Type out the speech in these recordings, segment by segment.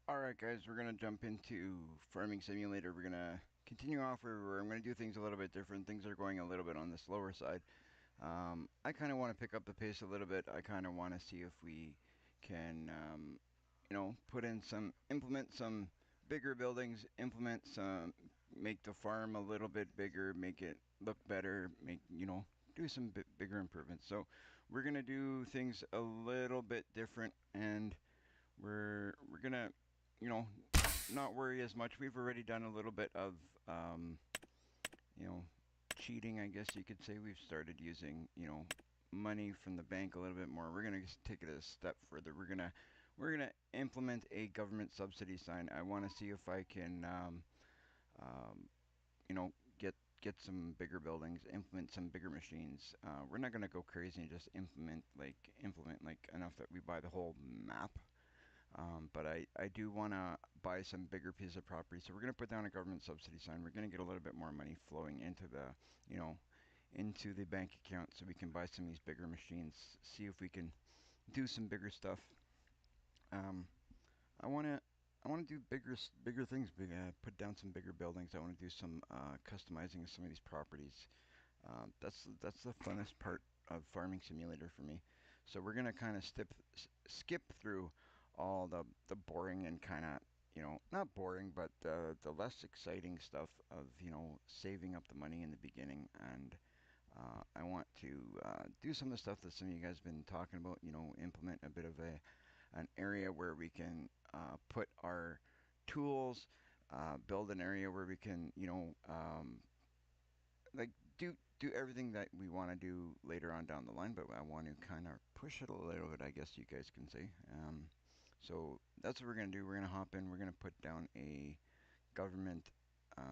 Alright guys, we're going to jump into Farming Simulator. We're going to continue off where I'm going to do things a little bit different. Things are going a little bit on the slower side. I kind of want to pick up the pace a little bit. I kind of want to see if we can, implement some bigger buildings, make the farm a little bit bigger, make it look better, do some bigger improvements. So we're going to do things a little bit different, and we're going to, you know, not worry as much. We've already done a little bit of, you know, cheating, I guess you could say. We've started using, money from the bank a little bit more. We're gonna take it a step further. We're gonna implement a government subsidy sign. I want to see if I can, get some bigger buildings, implement some bigger machines. We're not gonna go crazy and just implement like enough that we buy the whole map. But I do want to buy some bigger piece of property. So we're going to put down a government subsidy sign. We're going to get a little bit more money flowing into the bank account so we can buy some of these bigger machines. See if we can do some bigger stuff. Um, I want to I want to do bigger things. Put down some bigger buildings. I want to do some customizing of some of these properties. That's the funnest part of Farming Simulator for me. So we're gonna kind of skip through all the boring and kind of not boring, but the less exciting stuff of saving up the money in the beginning. And I want to do some of the stuff that some of you guys have been talking about. Implement a bit of an area where we can put our tools, build an area where we can like do everything that we want to do later on down the line, but I want to kind of push it a little bit, I guess you guys can say. So that's what we're going to do. We're going to hop in. We're going to put down a government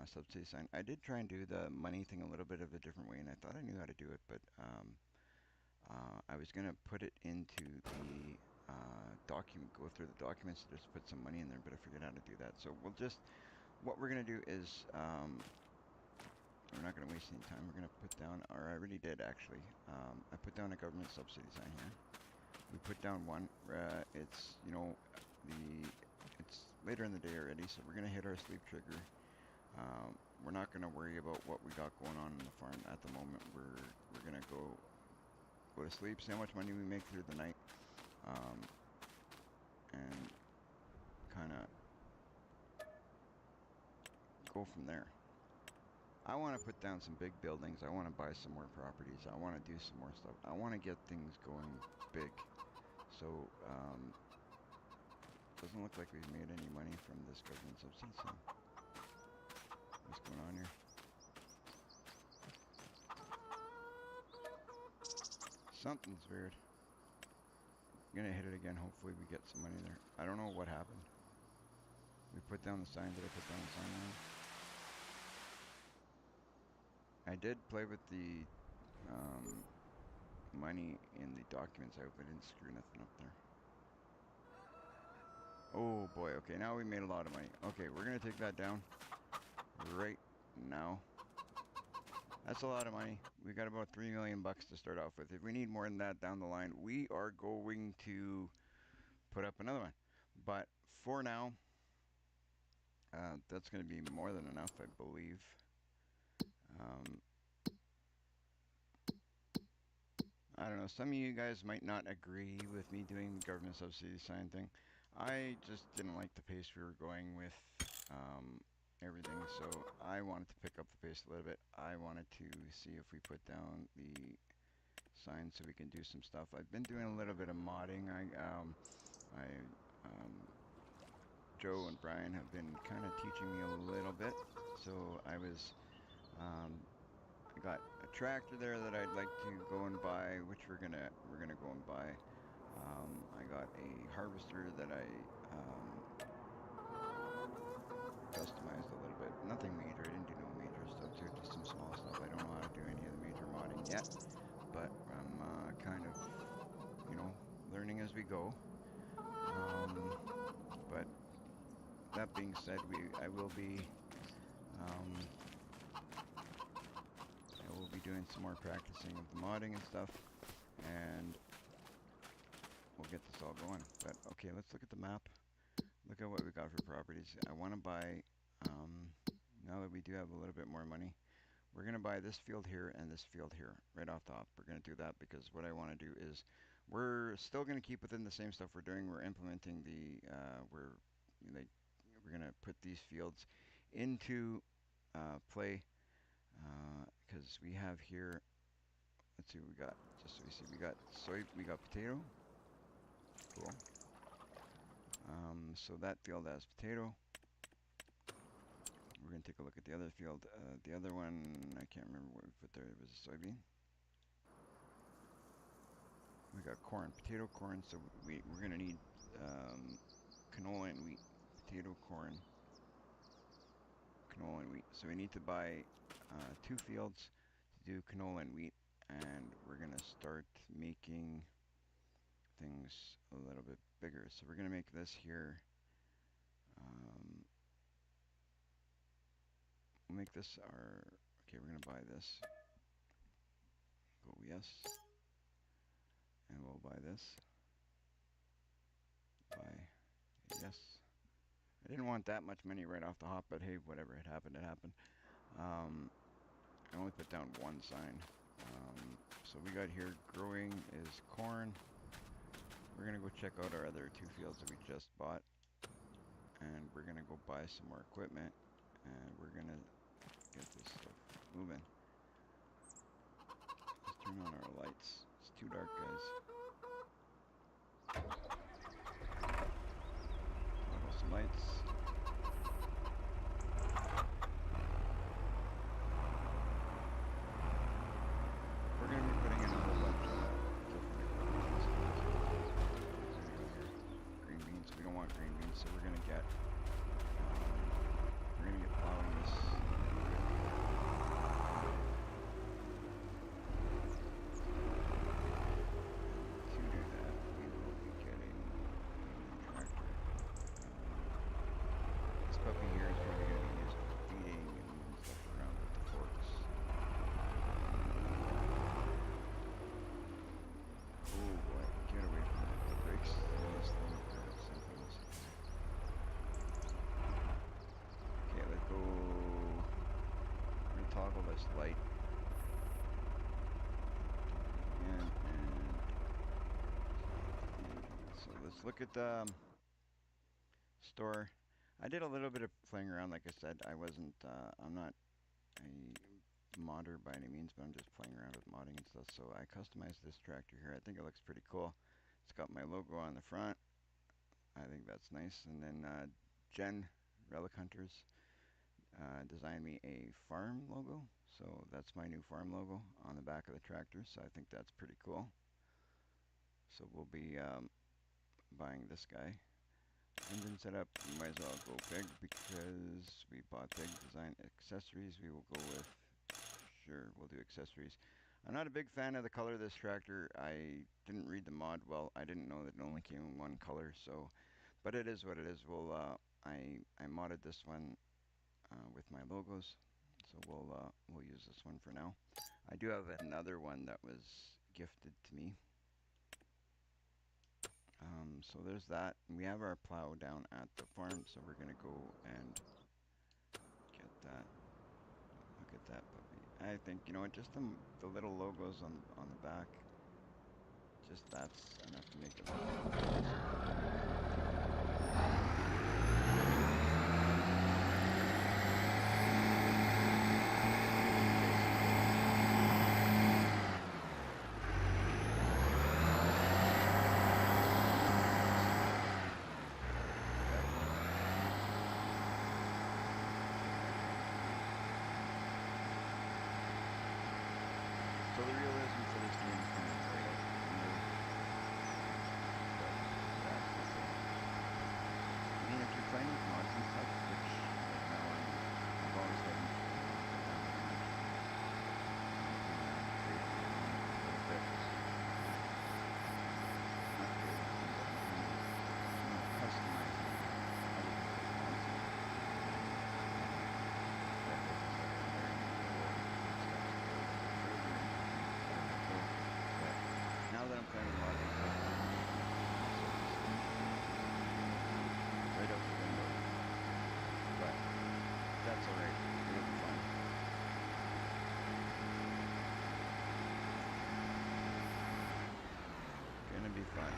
subsidy sign. I did try and do the money thing a little bit of a different way, and I thought I knew how to do it, but I was going to put it into the document, go through the documents, just put some money in there, but I forget how to do that. So what we're going to do is we're not going to waste any time. We're going to put down, or I already did actually. I put down a government subsidy sign here. We put down one. It's later in the day already, so we're going to hit our sleep trigger. We're not going to worry about what we got going on in the farm at the moment. We're going to go to sleep, see how much money we make through the night, and kind of go from there. I want to put down some big buildings. I want to buy some more properties. I want to do some more stuff. I want to get things going big. So, doesn't look like we've made any money from this government subsidy. So, what's going on here? Something's weird. I'm gonna hit it again. Hopefully we get some money there. I don't know what happened. We put down the sign. Did I put down the sign now? I did play with the money in the documents. I hope I didn't screw nothing up there. Oh boy, okay, now we made a lot of money. Okay, we're gonna take that down right now. That's a lot of money. We got about 3 million bucks to start off with. If we need more than that down the line, we are going to put up another one. But for now, that's gonna be more than enough, I believe. I don't know, some of you guys might not agree with me doing the government subsidy sign thing. I just didn't like the pace we were going with everything, so I wanted to pick up the pace a little bit. I wanted to see if we put down the sign so we can do some stuff. I've been doing a little bit of modding. Joe and Brian have been kind of teaching me a little bit, so I got a tractor there that I'd like to go and buy, which we're gonna go and buy. I got a harvester that I customized a little bit. Nothing major. I didn't do no major stuff to it. Just some small stuff. I don't know how to do any of the major modding yet, but I'm kind of learning as we go. But that being said, I will be doing some more practicing of the modding and stuff, and we'll get this all going. But okay, let's look at the map. look at what we got for properties. I want to buy, now that we do have a little bit more money, we're going to buy this field here and this field here right off the top. We're going to do that because what I want to do is we're still going to keep within the same stuff we're doing. We're implementing the, we're going to put these fields into play because we have here, let's see what we got, just so we see, we got soy, we got potato, cool. So that field has potato. We're going to take a look at the other field. The other one, I can't remember what we put there. It was a soybean. We got corn, potato, corn. So we're going to need canola and wheat. Potato, corn, canola and wheat. So we need to buy 2 fields to do canola and wheat. And we're going to start making things a little bit bigger. So we're going to make this here. We'll make this our, okay, we're going to buy this. Go yes. And we'll buy this. Buy yes. I didn't want that much money right off the hop, but hey, whatever, it happened, it happened. I only put down 1 sign. So we got here, growing is corn. We're going to go check out our other 2 fields that we just bought. And we're going to go buy some more equipment. And we're going to get this stuff moving. Let's turn on our lights. It's too dark, guys. Toggle some lights. We're going to be putting in a whole bunch of different equipment. Green beans. We don't want green beans, so we're going to get plowing this. Puppy here is probably going to be used for feeding and stuff around with the forks. Oh boy, get away from that. The brakes really slow for something else. Okay, let's go. We're going to toggle this light. And so let's look at the store. I did a little bit of playing around, like I said. I'm not a modder by any means, but I'm just playing around with modding and stuff. So I customized this tractor here. I think it looks pretty cool. It's got my logo on the front. I think that's nice. And then Jen, Relic Hunters, designed me a farm logo. So that's my new farm logo on the back of the tractor. So I think that's pretty cool. So we'll be buying this guy. Engine setup, we might as well go big because we bought big. Design accessories, we will go with, sure, we'll do accessories. I'm not a big fan of the color of this tractor. I didn't read the mod well. I didn't know that it only came in 1 color, so, but it is what it is. I modded this one with my logos, so we'll use this one for now. I do have another one that was gifted to me. So there's that. We have our plow down at the farm, so we're gonna go and get that. Look at that puppy. I think, you know, just the little logos on the back, just that's enough to make it look. So the realism for this game is kind of great. But that's the thing. but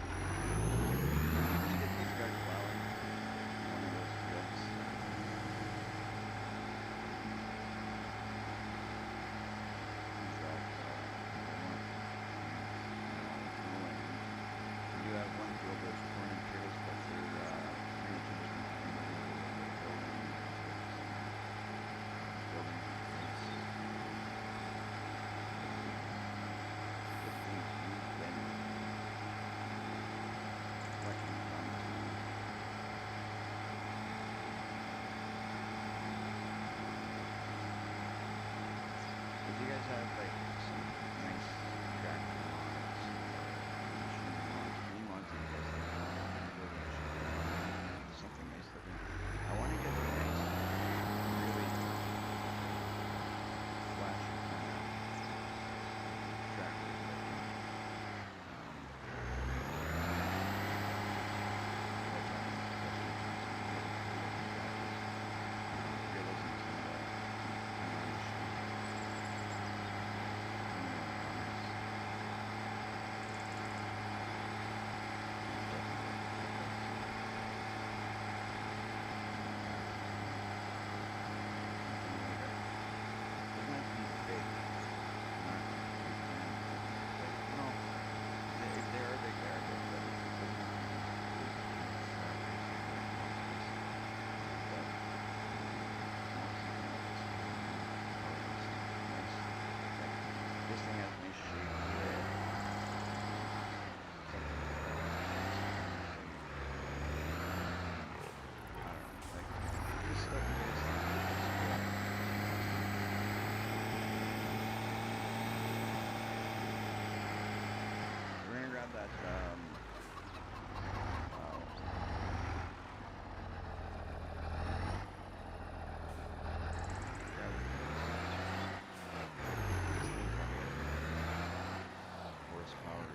let's get this guy plowing. One of those fields. He's got one. No, we do have one field that's corn and potatoes, but they're pretty much just building. Building things. Get things moving. Collecting funds. If you guys have like some nice tractor mods or machine mods, any mods that you guys like, building machine, something nice looking. I want to get a nice, really flashy kind of tractor looking. This thing has nice shape to it. I don't know, like this stuff is cool. We're gonna grab that horsepower.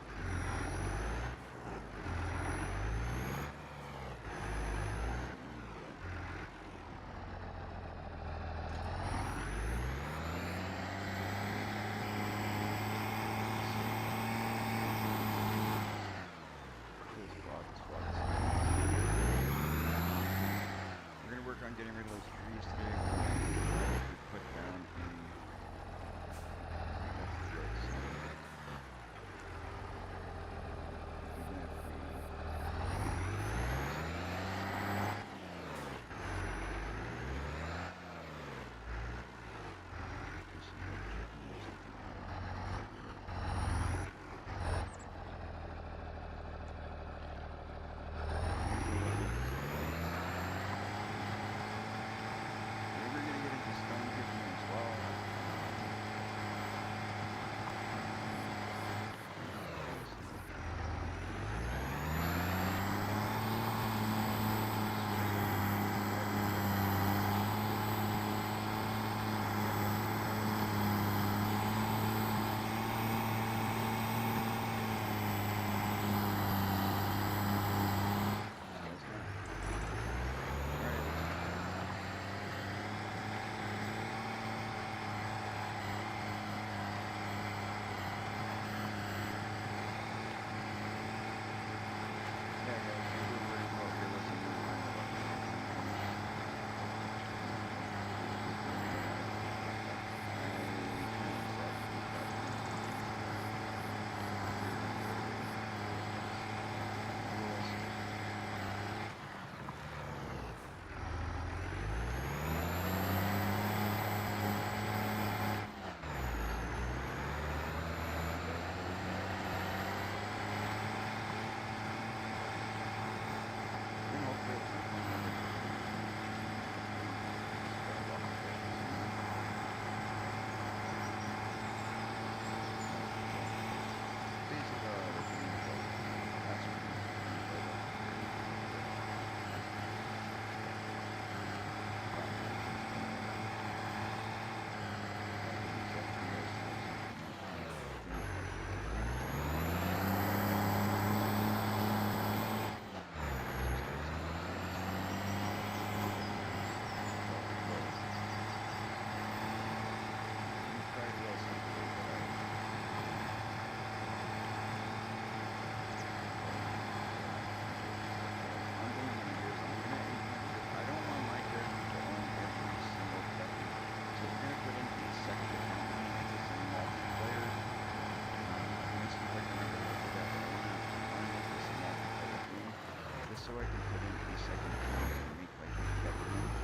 just so I can put in a second account and make like a government.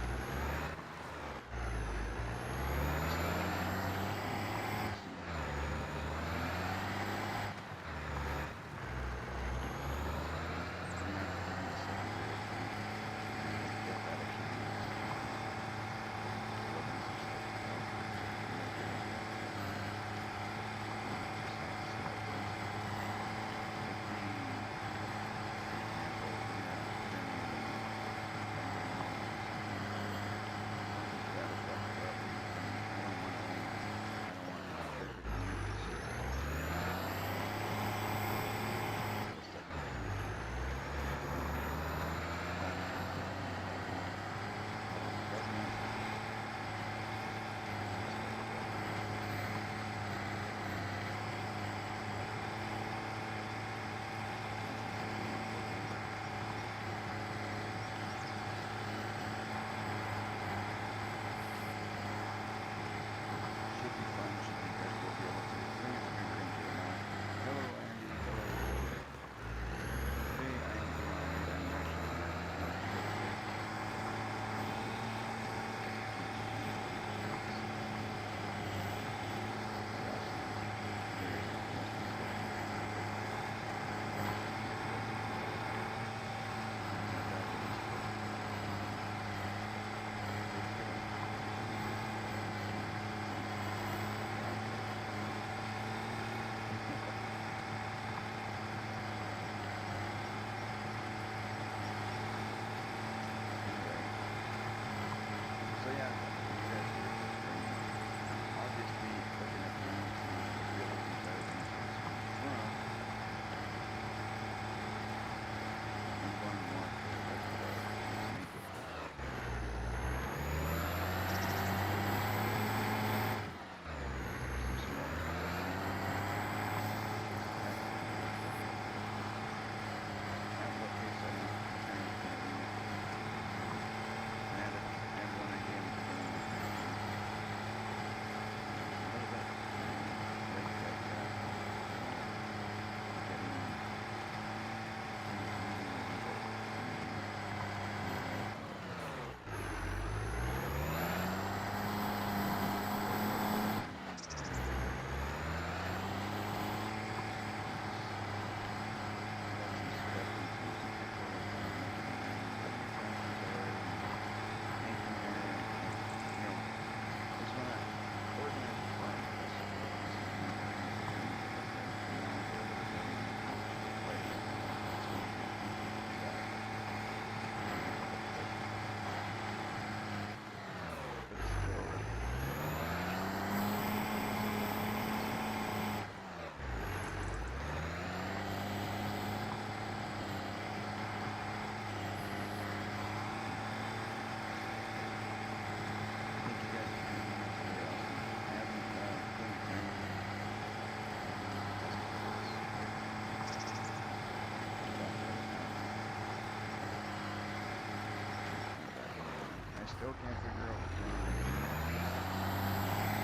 Still can't figure out what's going on.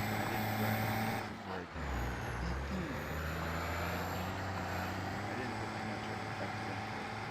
I didn't grab it before I came. I didn't put too much effort into it.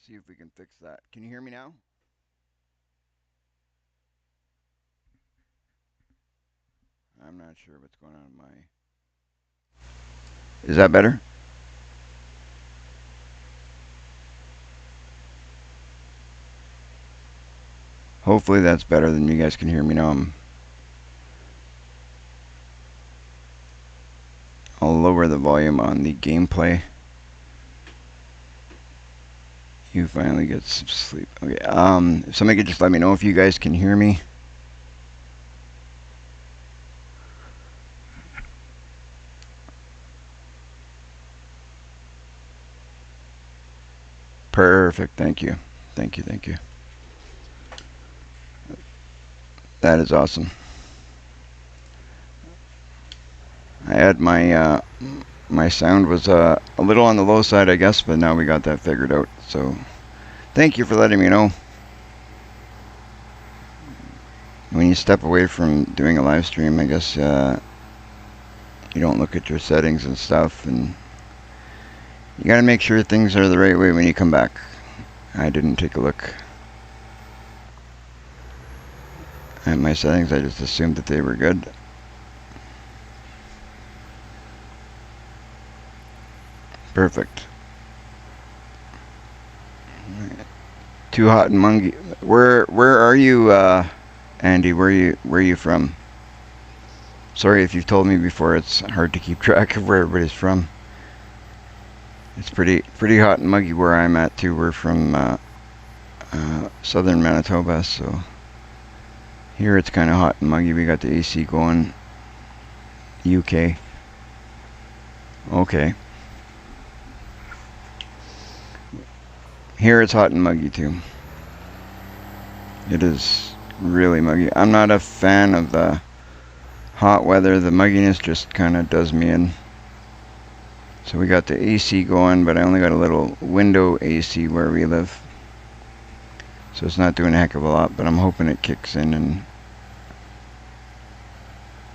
See if we can fix that. Can you hear me now? I'm not sure what's going on in my... Is that better? Hopefully that's better than you guys can hear me now. I'll lower the volume on the gameplay. You finally get some sleep. Okay, if somebody could just let me know if you guys can hear me. Perfect, thank you. Thank you, thank you. That is awesome. I had my sound was a little on the low side, I guess, but now we got that figured out. So thank you for letting me know. When you step away from doing a live stream, I guess you don't look at your settings and stuff, and you gotta make sure things are the right way when you come back. I didn't take a look at my settings. I just assumed that they were good. Perfect. Too hot and mungy. Where are you, Andy? Where are you from? Sorry if you've told me before. It's hard to keep track of where everybody's from. It's pretty hot and muggy where I'm at too. We're from southern Manitoba, so here it's kind of hot and muggy. We got the AC going. UK. Okay. Here it's hot and muggy too. It is really muggy. I'm not a fan of the hot weather. The mugginess just kind of does me in. So we got the AC going, but I only got a little window AC where we live. So it's not doing a heck of a lot, but I'm hoping it kicks in and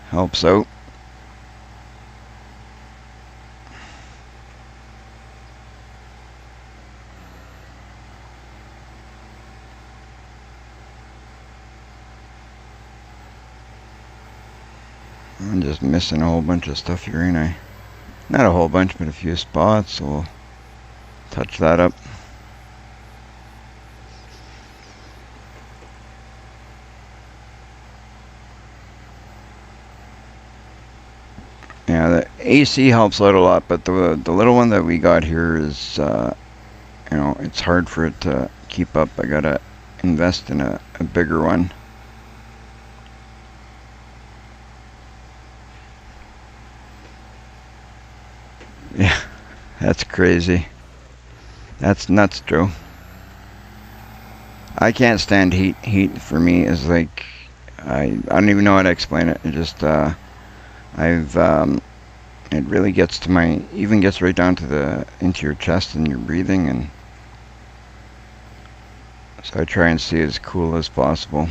helps out. I'm just missing a whole bunch of stuff here, ain't I? Not a whole bunch, but a few spots, so we'll touch that up. Yeah, the AC helps out a lot, but the little one that we got here is, you know, it's hard for it to keep up. I gotta invest in a bigger one. Yeah, that's crazy. That's nuts, Joe. I can't stand heat. Heat for me is like, I don't even know how to explain it. It just, it really gets to my, even gets right down to into your chest and your breathing, and so I try and stay as cool as possible.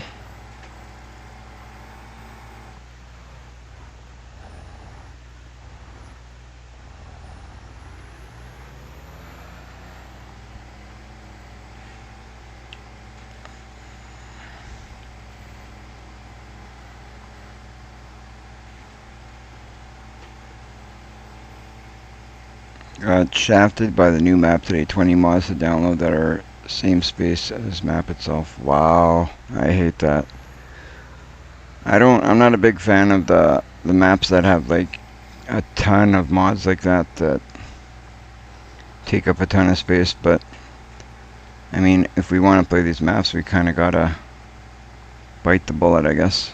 Got shafted by the new map today. 20 mods to download that are same space as map itself. Wow, I hate that. I'm not a big fan of the maps that have like a ton of mods like that take up a ton of space, but I mean, if we want to play these maps, we kind of gotta bite the bullet, I guess.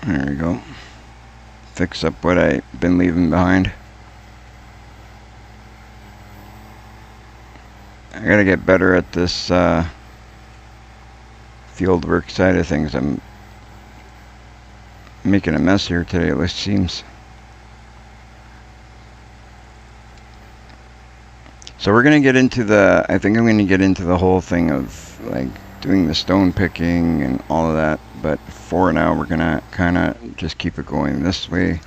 There we go. Fix up what I've been leaving behind. I gotta get better at this field work side of things. I'm making a mess here today, it seems. So we're gonna get into the, I think I'm gonna get into the whole thing of like doing the stone picking and all of that, but for now we're gonna kind of just keep it going this way.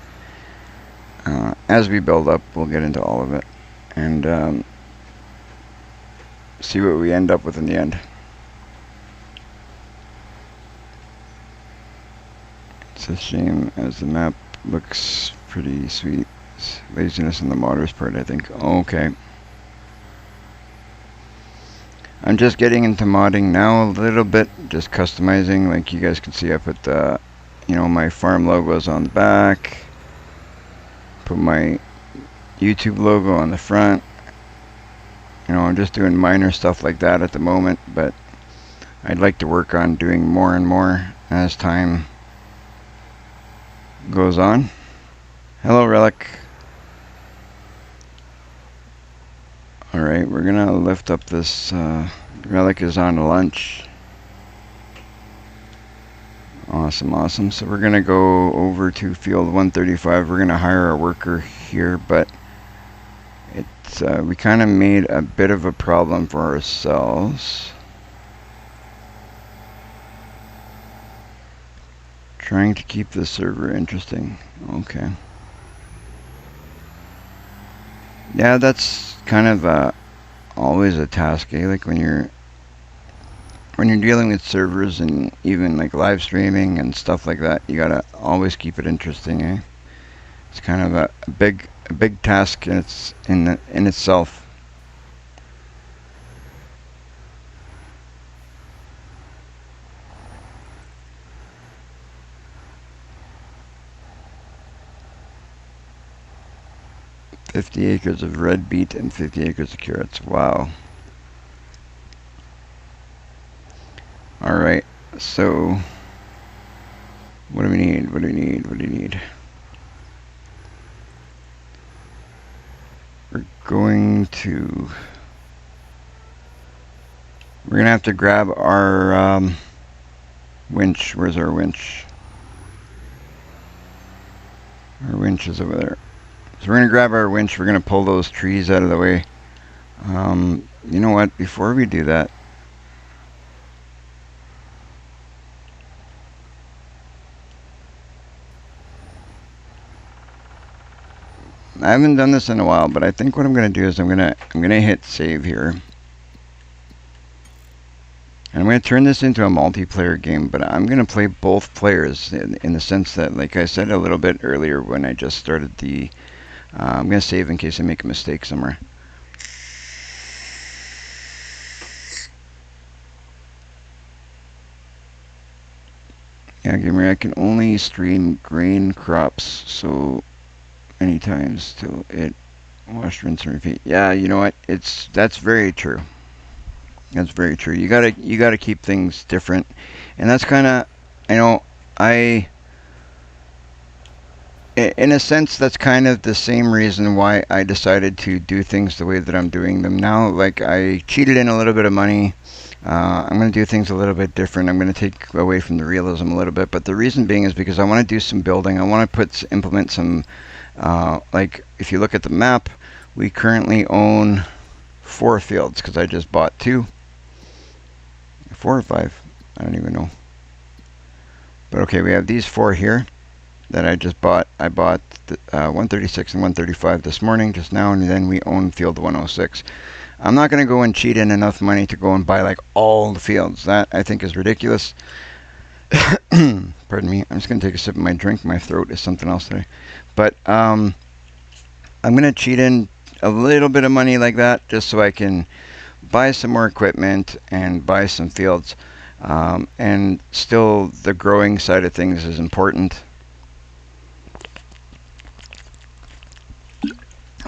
As we build up, we'll get into all of it and see what we end up with in the end. It's a shame as the map looks pretty sweet. It's laziness on the modders part, I think. Okay. I'm just getting into modding now a little bit, just customizing. Like you guys can see, I put the, my farm logos on the back, put my YouTube logo on the front. I'm just doing minor stuff like that at the moment, but I'd like to work on doing more and more as time goes on. Hello, Relic. Alright, we're gonna lift up this, Relic is on lunch. Awesome. So we're gonna go over to field 135. We're gonna hire a worker here, but it's, we kind of made a bit of a problem for ourselves. Trying to keep the server interesting. Okay. Yeah, that's kind of always a task, eh? Like when you're dealing with servers and even like live streaming and stuff like that, you gotta always keep it interesting, eh? It's kind of a big task in itself. "50 acres of red beet and 50 acres of carrots." Wow. Alright, so what do we need? What do we need? We're gonna have to grab our winch. Where's our winch? Our winch is over there. So we're going to grab our winch. We're going to pull those trees out of the way. You know what? Before we do that, I haven't done this in a while, but I think what I'm going to do is I'm going to hit save here. And I'm going to turn this into a multiplayer game, but I'm going to play both players in the sense that, like I said a little bit earlier when I just started the... I'm going to save in case I make a mistake somewhere. Yeah, gamer, I can only stream grain crops so many times till it wash, rinse, and repeat. Yeah, you know what? That's very true. That's very true. You gotta keep things different, and that's kind of, in a sense, that's kind of the same reason why I decided to do things the way that I'm doing them now. Like, I cheated in a little bit of money. I'm going to do things a little bit different. I'm going to take away from the realism a little bit. But the reason being is because I want to do some building. I want to implement some, like, if you look at the map, we currently own 4 fields because I just bought 2. 4 or 5. I don't even know. But okay, we have these 4 here that I just bought. I bought 136 and 135 this morning, just now, and then we own field 106. I'm not going to go and cheat in enough money to go and buy like all the fields. That I think is ridiculous. Pardon me. I'm just going to take a sip of my drink. My throat is something else today. But I'm going to cheat in a little bit of money like that just so I can buy some more equipment and buy some fields. And still, the growing side of things is important.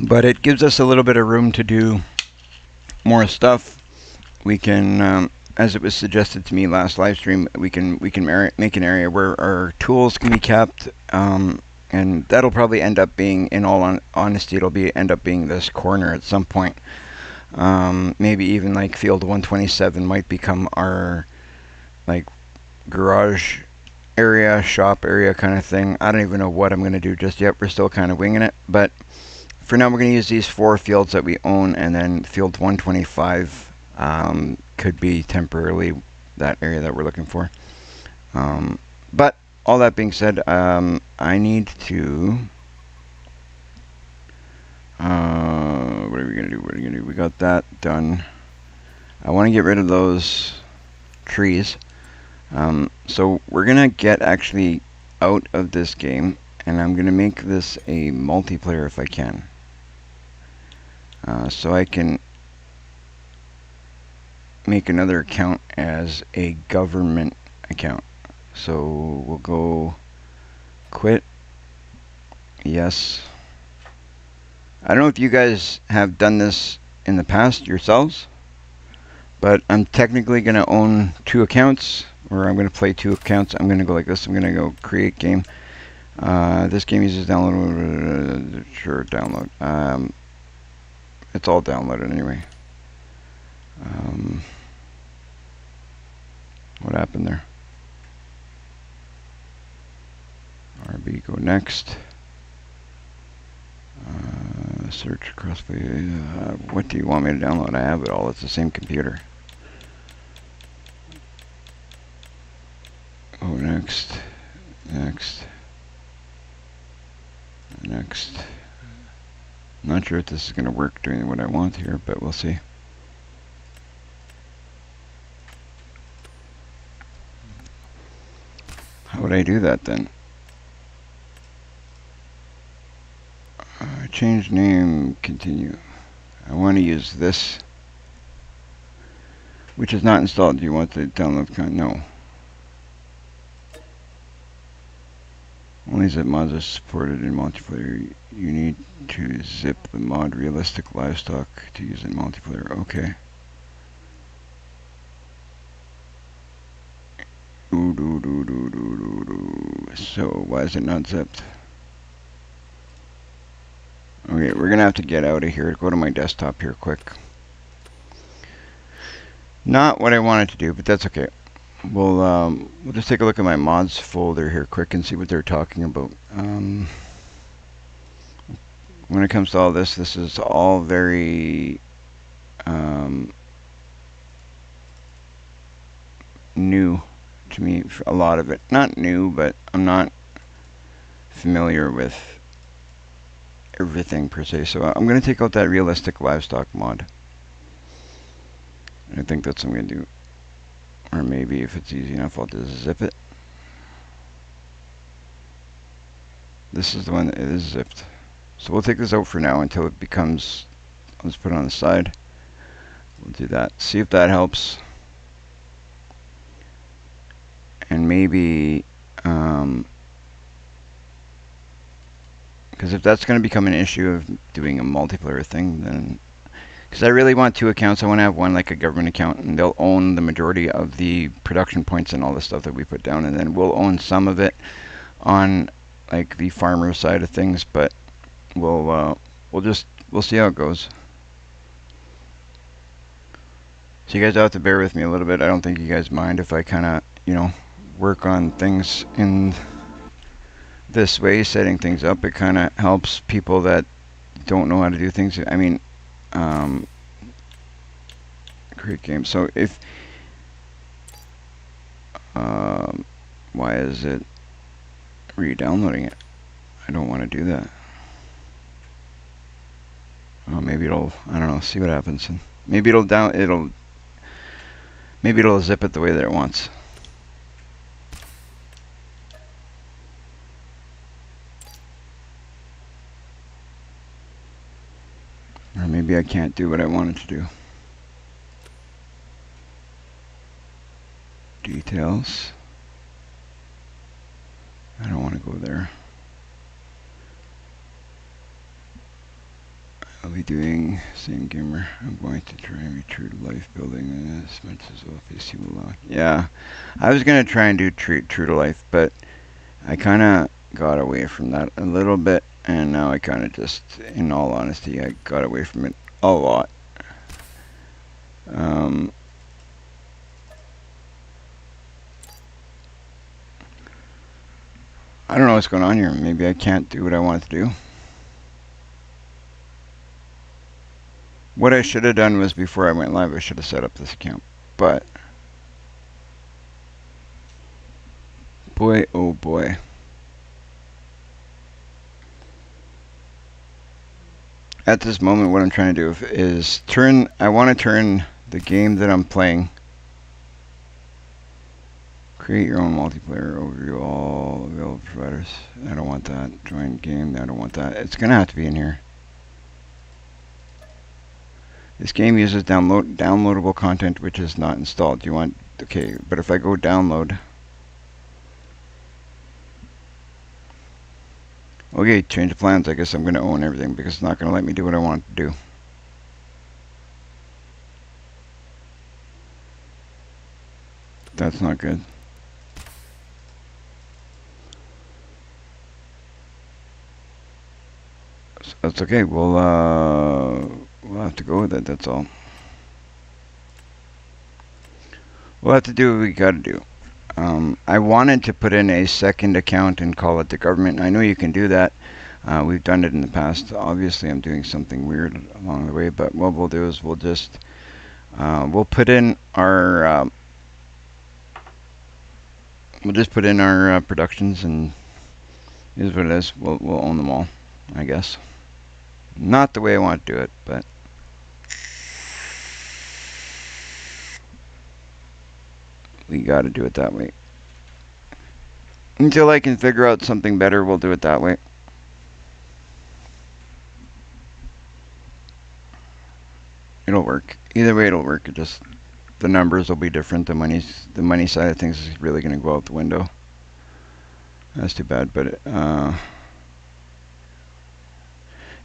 But it gives us a little bit of room to do more stuff. We can, as it was suggested to me last live stream, we can make an area where our tools can be kept, and that'll probably end up being, in all honesty, end up being this corner at some point. Maybe even like field 127 might become our like garage area, shop area kind of thing. I don't even know what I'm going to do just yet. We're still kind of winging it, but for now, we're going to use these 4 fields that we own, and then field 125 could be temporarily that area that we're looking for. But all that being said, I need to. What are we going to do? What are we going to do? We got that done. I want to get rid of those trees. So we're going to get actually out of this game, and I'm going to make this a multiplayer if I can. So I can make another account as a government account. So we'll go quit. Yes. I don't know if you guys have done this in the past yourselves, but I'm technically going to own 2 accounts, or I'm going to play 2 accounts. I'm going to go like this. I'm going to go create game. This game uses download. Sure, download. It's all downloaded anyway. What happened there? RB, go next. Search crossplay. What do you want me to download? I have it all. It's the same computer. Oh, next. Next. Next. I'm not sure if this is going to work doing what I want here, but we'll see. How would I do that then? Change name, continue. I want to use this, which is not installed. Do you want the download account? No. Only zip mods are supported in multiplayer. You need to zip the mod realistic livestock to use in multiplayer. Okay. So why is it not zipped? Okay, we're gonna have to get out of here. Go to my desktop here quick. Not what I wanted to do, but that's okay. We'll just take a look at my mods folder here quick and see what they're talking about. When it comes to all this is all very new to me. A lot of it, not new, but I'm not familiar with everything per se. So I'm going to take out that realistic livestock mod. I think that's what I'm going to do. Or maybe if it's easy enough, I'll just zip it. This is the one that is zipped. So we'll take this out for now until it becomes, let's put it on the side. We'll do that. See if that helps. And maybe, because if that's going to become an issue of doing a multiplayer thing, then, because I really want 2 accounts. I want to have one like a government account, and they'll own the majority of the production points and all the stuff that we put down, and then we'll own some of it on like the farmer side of things. But we'll see how it goes. So you guys have to bear with me a little bit. I don't think you guys mind if I kind of, work on things in this way, setting things up. It kind of helps people that don't know how to do things. I mean, create game. So if why is it re-downloading it? I don't want to do that. Oh, maybe it'll, I don't know, see what happens. And maybe maybe it'll zip it the way that it wants. Or maybe I can't do what I wanted to do. Details. I don't want to go there. I'll be doing same gamer. I'm going to try and be true to life building as much as obviously will allow. Yeah, I was going to try and do true to life, but I kind of got away from that a little bit. And now I kind of just, in all honesty, I got away from it a lot. I don't know what's going on here. Maybe I can't do what I want to do. What I should have done was before I went live, I should have set up this account. But boy, oh boy. At this moment, what I'm trying to do is I want to turn the game that I'm playing. Create your own multiplayer overview, all available providers. I don't want that. Join game, I don't want that. It's going to have to be in here. This game uses downloadable content which is not installed. Do you want, okay, but if I go download. Okay, change of plans. I guess I'm going to own everything because it's not going to let me do what I want to do. That's not good. So that's okay. We'll have to go with it. That's all. We'll have to do what we got to do. I wanted to put in a second account and call it the government. I know you can do that. We've done it in the past. Obviously, I'm doing something weird along the way, but what we'll do is we'll just we'll put in our productions, and here's what it is. We'll own them all, I guess. Not the way I want to do it, but we got to do it that way. Until I can figure out something better, we'll do it that way. It'll work. Either way, it'll work. It just the numbers will be different. The money side of things is really going to go out the window. That's too bad, but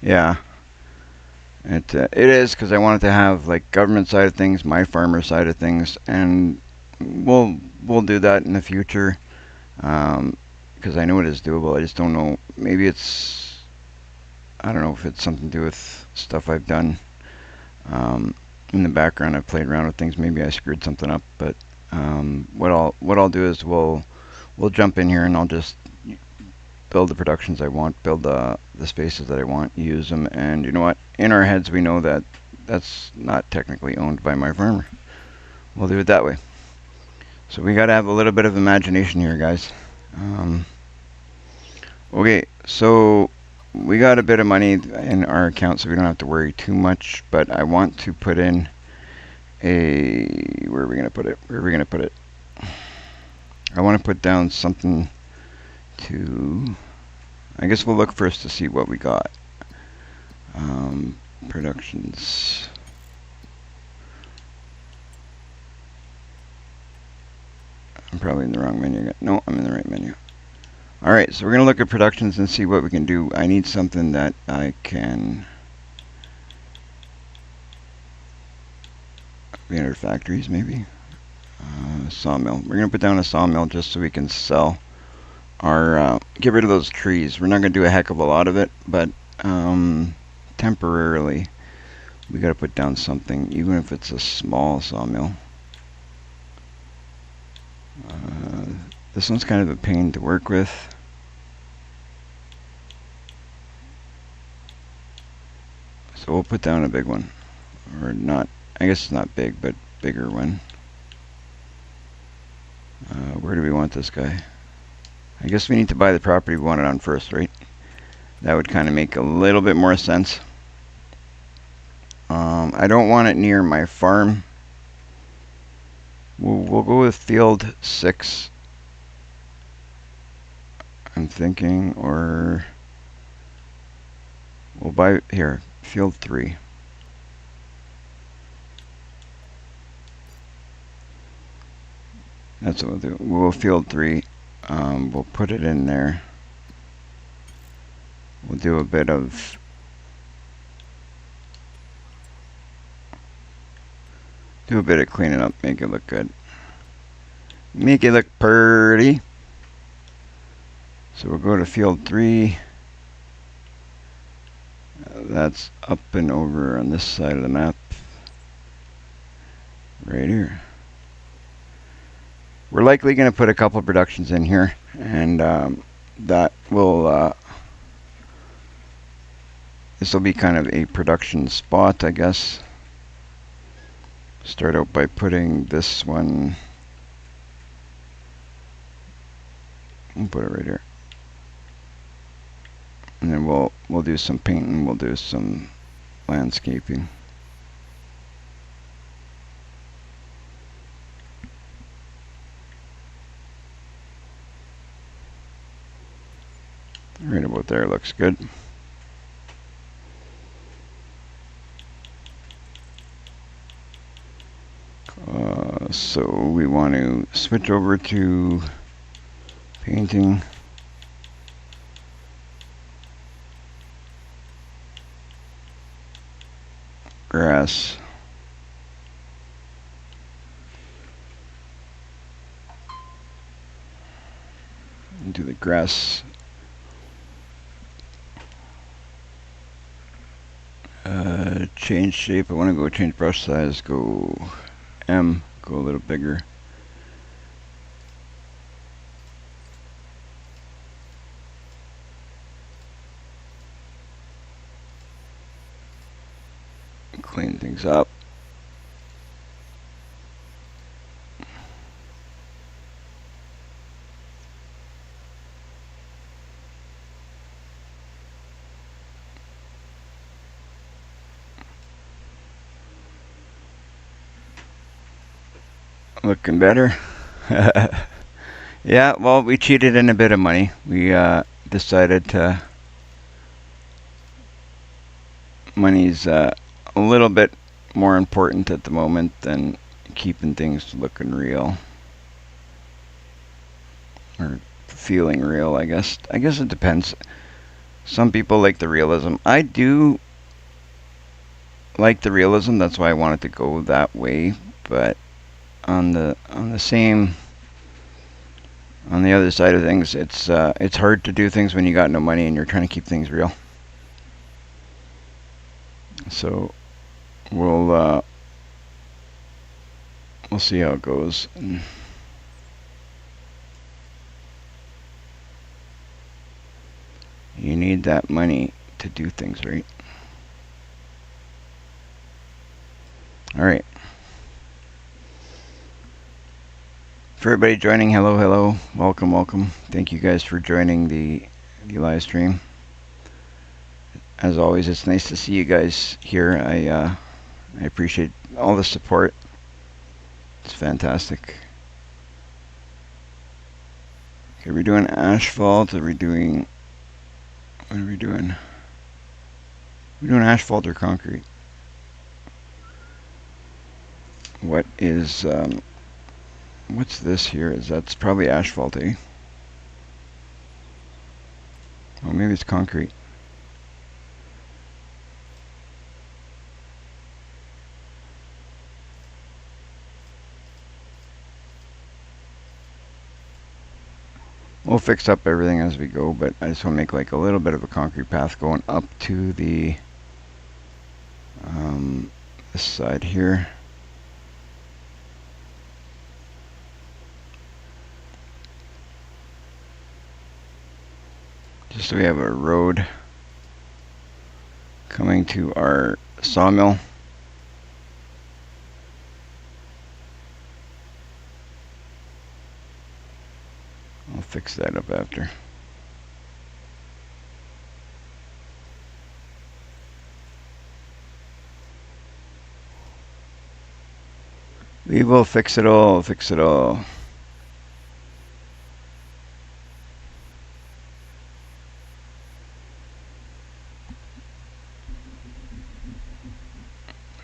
yeah, it is, because I wanted to have like government side of things, my farmer side of things, and we'll do that in the future, because I know it is doable. I just don't know. Maybe I don't know if it's something to do with stuff I've done. In the background, I've played around with things. Maybe I screwed something up, but what I'll do is we'll jump in here and I'll just build the productions I want, build the spaces that I want, use them, and you know what? In our heads, we know that that's not technically owned by my farmer. We'll do it that way. So we got to have a little bit of imagination here, guys. Okay, so we got a bit of money in our account, so we don't have to worry too much, but I want to put in where are we going to put it? Where are we going to put it? I want to put down something to, I guess we'll look first to see what we got. Productions. I'm probably in the wrong menu. No, I'm in the right menu. Alright, so we're going to look at productions and see what we can do. I need something that I can enter factories, maybe. Sawmill. We're going to put down a sawmill just so we can sell our, get rid of those trees. We're not going to do a heck of a lot of it, but temporarily we got to put down something, even if it's a small sawmill. This one's kind of a pain to work with. So we'll put down a big one. Or not, I guess it's not big, but bigger one. Where do we want this guy? I guess we need to buy the property we want it on first, right? That would kind of make a little bit more sense. I don't want it near my farm. We'll go with field 6. I'm thinking, or we'll buy here, field 3. That's what we'll do. We'll field 3. We'll put it in there. We'll do a bit of cleaning up, make it look good. Make it look pretty. So we'll go to field 3. That's up and over on this side of the map. Right here. We're likely going to put a couple of productions in here, and that will This will be kind of a production spot, I guess. Start out by putting this one. We'll put it right here. And then we'll do some painting, we'll do some landscaping. Right about there looks good. So we want to switch over to painting. Grass. Do the grass. Change shape. I want to go change brush size. Go M. Go a little bigger. Clean things up. Looking better. Yeah, well, we cheated in a bit of money. We decided to. Money's a little bit more important at the moment than keeping things looking real or feeling real. I guess it depends. Some people like the realism. I do like the realism. That's why I wanted to go that way. But on the other side of things, it's hard to do things when you got no money and you're trying to keep things real. So we'll see how it goes. You need that money to do things right. All right. For everybody joining, hello, welcome. Thank you guys for joining the live stream. As always, it's nice to see you guys here. I appreciate all the support. It's fantastic. Okay, we're doing asphalt. What are we doing? We're doing asphalt or concrete. What is what's this here? That's probably asphalt, eh? Oh, maybe it's concrete. We'll fix up everything as we go, but I just want to make like a little bit of a concrete path going up to the this side here. Just so we have a road coming to our sawmill. I'll fix that up after. We will fix it all,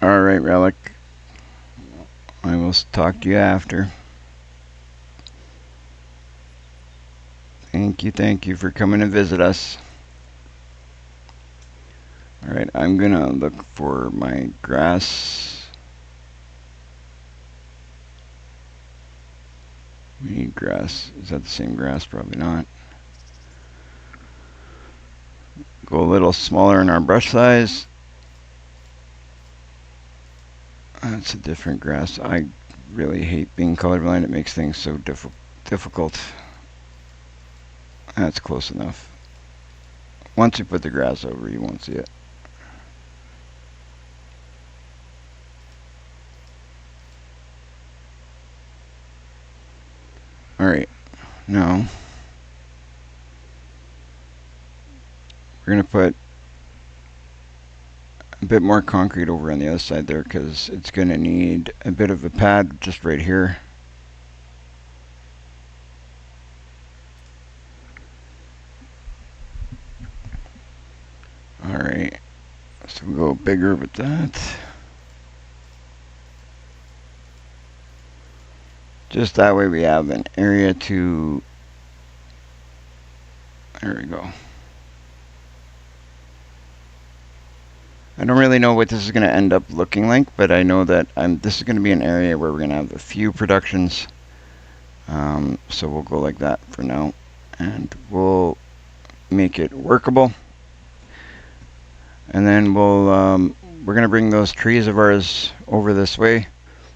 All right, Relic. I will talk to you after. Thank you for coming to visit us. All right, I'm gonna look for my grass. We need grass. Is that the same grass? Probably not. Go a little smaller in our brush size. That's a different grass. I really hate being colorblind. It makes things so difficult. That's close enough. Once you put the grass over, you won't see it. Alright, now we're going to put a bit more concrete over on the other side there because it's going to need a bit of a pad just right here. Alright, so we'll go bigger with that. Just that way we have an area to, there we go. I don't really know what this is going to end up looking like, but I know that this is going to be an area where we're going to have a few productions. So we'll go like that for now, and we'll make it workable. And then we're going to bring those trees of ours over this way,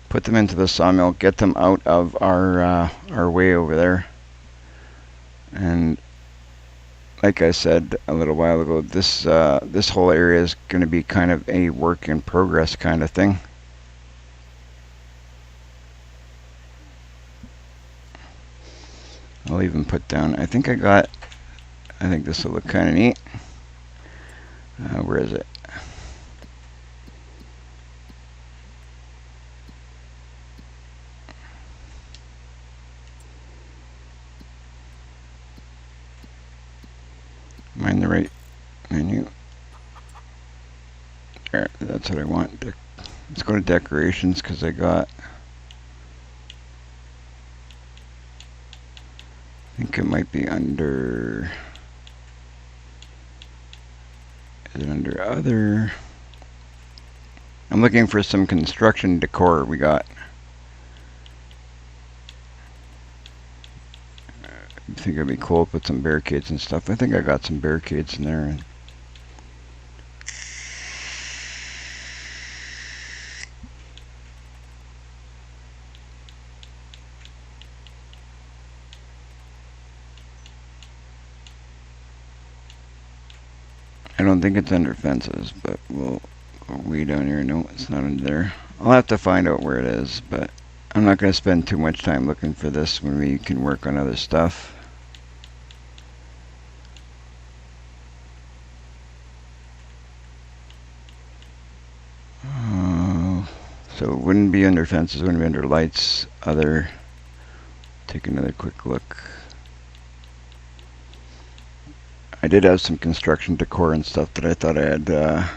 put them into the sawmill, get them out of our way over there. And like I said a little while ago, this whole area is going to be kind of a work in progress kind of thing. I'll even put down, I think this will look kind of neat. Where is it? Am I in the right menu? There, that's what I want. Let's go to decorations because I think it might be under, is it under other? I'm looking for some construction decor we got. I think it'd be cool to put some barricades and stuff. I think I got some barricades in there. I don't think it's under fences, but we'll go way down here. No, it's not under there. I'll have to find out where it is, but I'm not going to spend too much time looking for this when we can work on other stuff. So it wouldn't be under fences, it wouldn't be under lights. Take another quick look. I did have some construction decor and stuff that I thought I had. Well,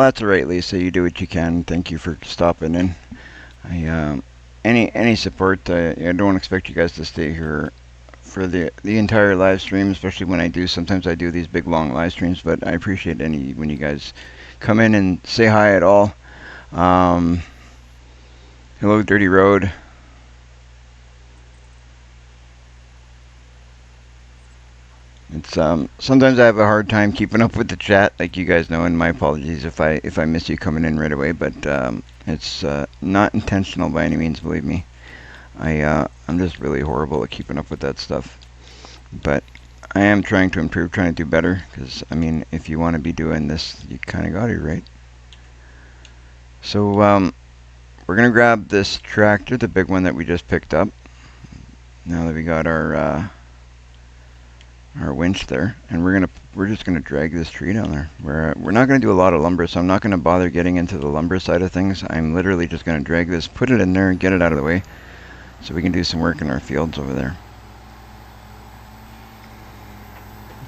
that's alright, Lisa. You do what you can. Thank you for stopping in. Any support. I don't expect you guys to stay here for the entire live stream, especially when I do. Sometimes I do these big long live streams, but I appreciate when you guys come in and say hi at all. Hello, Dirty Road. It's sometimes I have a hard time keeping up with the chat, like you guys know, and my apologies if I miss you coming in right away, but it's not intentional by any means, believe me. I'm just really horrible at keeping up with that stuff. But I am trying to improve, trying to do better, because I mean, if you want to be doing this, you kind of got it, right? So we're gonna grab this tractor, the big one that we just picked up. Now that we got our winch there, and we're just gonna drag this tree down there. We're not gonna do a lot of lumber, so I'm not gonna bother getting into the lumber side of things. I'm literally just gonna drag this, put it in there, and get it out of the way, so we can do some work in our fields over there.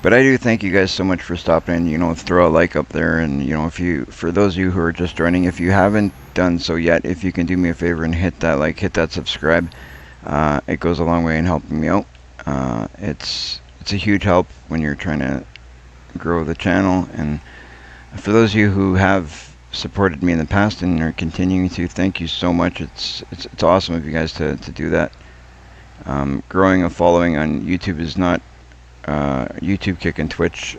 But I do thank you guys so much for stopping. You know, throw a like up there, and you know, for those of you who are just joining, if you haven't done so yet, if you can do me a favor and hit that like, hit that subscribe, it goes a long way in helping me out. It's a huge help when you're trying to grow the channel, and for those of you who have supported me in the past and are continuing to, thank you so much. It's awesome of you guys to do that. Growing a following on YouTube is not YouTube, Kick, and Twitch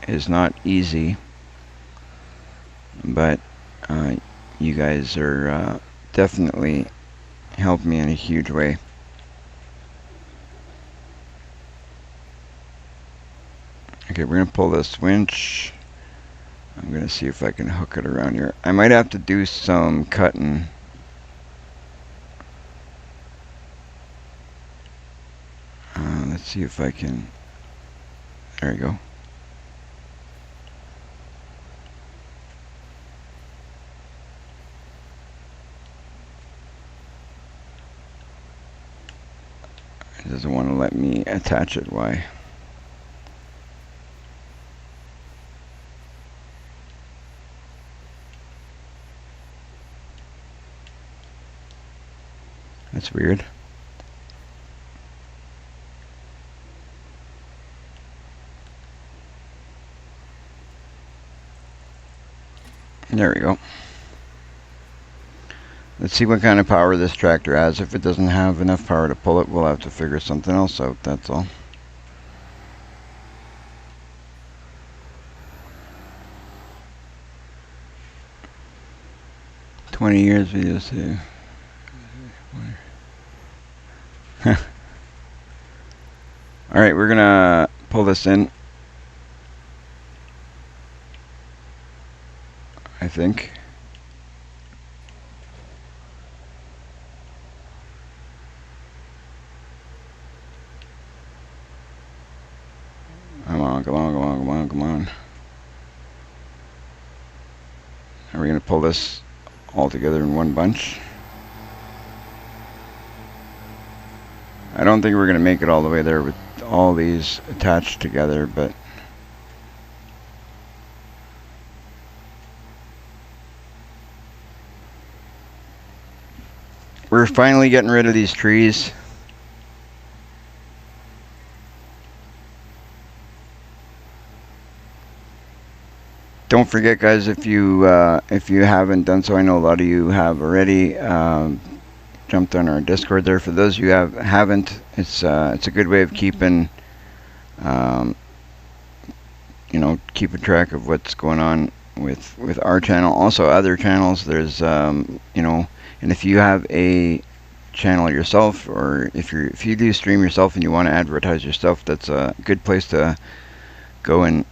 is not easy, but you guys are definitely helping me in a huge way. Okay, we're going to pull this winch. I'm going to see if I can hook it around here. I might have to do some cutting. Let's see if I can. There we go. It doesn't want to let me attach it. Why? That's weird. There we go. Let's see what kind of power this tractor has. If it doesn't have enough power to pull it, we'll have to figure something else out, that's all. "20 years video too." Alright, we're gonna pull this in, I think. Come on, come on, come on, come on, come on. Are we gonna pull this all together in one bunch? I don't think we're gonna make it all the way there with all these attached together, but we're finally getting rid of these trees. Don't forget, guys, if you haven't done so, I know a lot of you have already jumped on our Discord there. For those of you who haven't, it's a good way of keeping keeping track of what's going on with our channel. Also, other channels. There's and if you have a channel yourself, or if you do stream yourself and you want to advertise your stuff, that's a good place to go and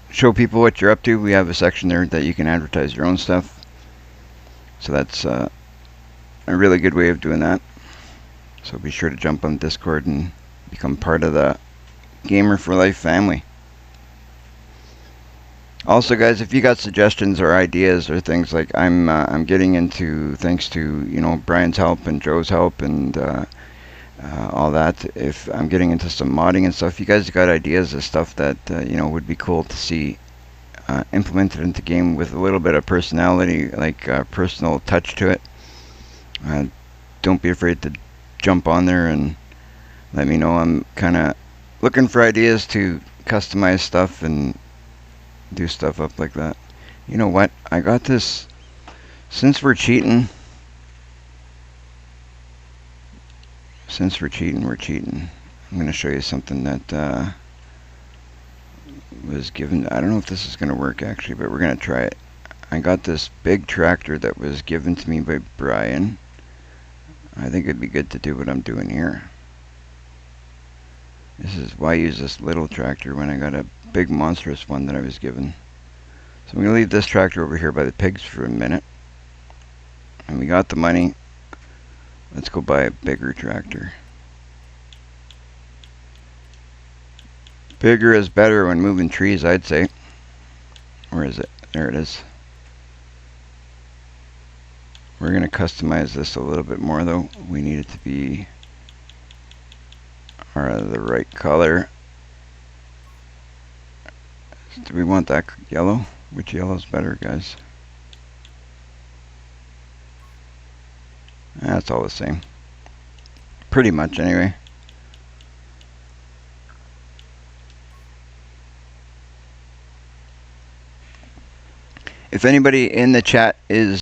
show people what you're up to. We have a section there that you can advertise your own stuff. So that's a really good way of doing that. So be sure to jump on Discord and become part of the Gamer for Life family. Also, guys, if you got suggestions or ideas or things, like I'm getting into, thanks to Brian's help and Joe's help and all that. If I'm getting into some modding and stuff, you guys got ideas of stuff that would be cool to see implemented into the game with a little bit of personality, like personal touch to it. Don't be afraid to jump on there and let me know. I'm kind of looking for ideas to customize stuff and do stuff up like that. You know what? I got this. Since we're cheating. We're cheating. I'm going to show you something that was given. I don't know if this is going to work actually, but we're going to try it. I got this big tractor that was given to me by Brian. I think it'd be good to do what I'm doing here. This is why I use this little tractor when I got a big monstrous one that I was given. So I'm going to leave this tractor over here by the pigs for a minute. And we got the money. Let's go buy a bigger tractor. Bigger is better when moving trees, I'd say. Where is it? There it is. We're going to customize this a little bit more, though. We need it to be the right color. Do we want that yellow? Which yellow is better, guys? That's all the same. Pretty much, anyway. If anybody in the chat is